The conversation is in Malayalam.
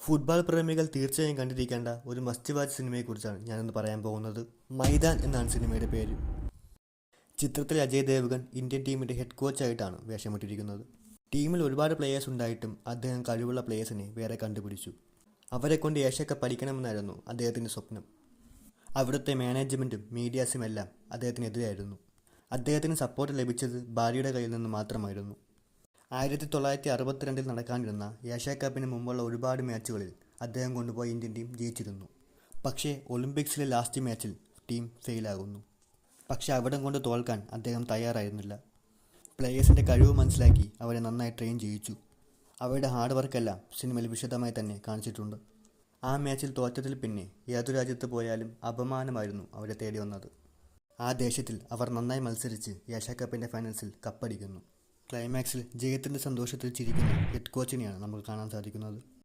ഫുട്ബോൾ പ്രേമികൾ തീർച്ചയായും കണ്ടിരിക്കേണ്ട ഒരു മസ്റ്റ് വാച്ച് സിനിമയെക്കുറിച്ചാണ് ഞാനിന്ന് പറയാൻ പോകുന്നത്. മൈതാൻ എന്നാണ് സിനിമയുടെ പേര്. ചിത്രത്തിൽ അജയ് ദേവ്ഗൺ ഇന്ത്യൻ ടീമിൻ്റെ ഹെഡ് കോച്ചായിട്ടാണ് വേഷമിട്ടിരിക്കുന്നത്. ടീമിൽ ഒരുപാട് പ്ലേയേഴ്സ് ഉണ്ടായിട്ടും അദ്ദേഹം കഴിവുള്ള പ്ലേയേഴ്സിനെ വേറെ കണ്ടുപിടിച്ചു. അവരെ കൊണ്ട് ഏഷ്യ കപ്പ് അടിക്കണമെന്നായിരുന്നു അദ്ദേഹത്തിൻ്റെ സ്വപ്നം. അവിടുത്തെ മാനേജ്മെൻറ്റും മീഡിയാസും എല്ലാം അദ്ദേഹത്തിനെതിരായിരുന്നു. അദ്ദേഹത്തിന് സപ്പോർട്ട് ലഭിച്ചത് ഭാര്യയുടെ കയ്യിൽ നിന്ന് മാത്രമായിരുന്നു. 1962 നടക്കാനിരുന്ന ഏഷ്യ കപ്പിന് മുമ്പുള്ള ഒരുപാട് മാച്ചുകളിൽ അദ്ദേഹം കൊണ്ടുപോയ ഇന്ത്യൻ ടീം ജയിച്ചിരുന്നു. പക്ഷേ ഒളിമ്പിക്സിലെ ലാസ്റ്റ് മാച്ചിൽ ടീം ഫെയിലാകുന്നു. പക്ഷേ അവിടം കൊണ്ട് തോൽക്കാൻ അദ്ദേഹം തയ്യാറായിരുന്നില്ല. പ്ലേയേഴ്സിൻ്റെ കഴിവ് മനസ്സിലാക്കി അവരെ നന്നായി ട്രെയിൻ ചെയ്യിച്ചു. അവരുടെ ഹാർഡ് വർക്കെല്ലാം സിനിമയിൽ വിശദമായി തന്നെ കാണിച്ചിട്ടുണ്ട്. ആ മാച്ചിൽ തോറ്റതിൽ പിന്നെ ഏതു രാജ്യത്ത് പോയാലും അപമാനമായിരുന്നു അവരെ തേടി വന്നത്. ആ ദേശത്തിൽ അവർ നന്നായി മത്സരിച്ച് ഏഷ്യ കപ്പിൻ്റെ ഫൈനൽസിൽ കപ്പടിക്കുന്നു. ക്ലൈമാക്സിൽ ജയത്തിൻ്റെ സന്തോഷത്തിൽ ചിരിക്കുന്ന ഹെഡ് കോച്ചിനെയാണ് നമുക്ക് കാണാൻ സാധിക്കുന്നത്.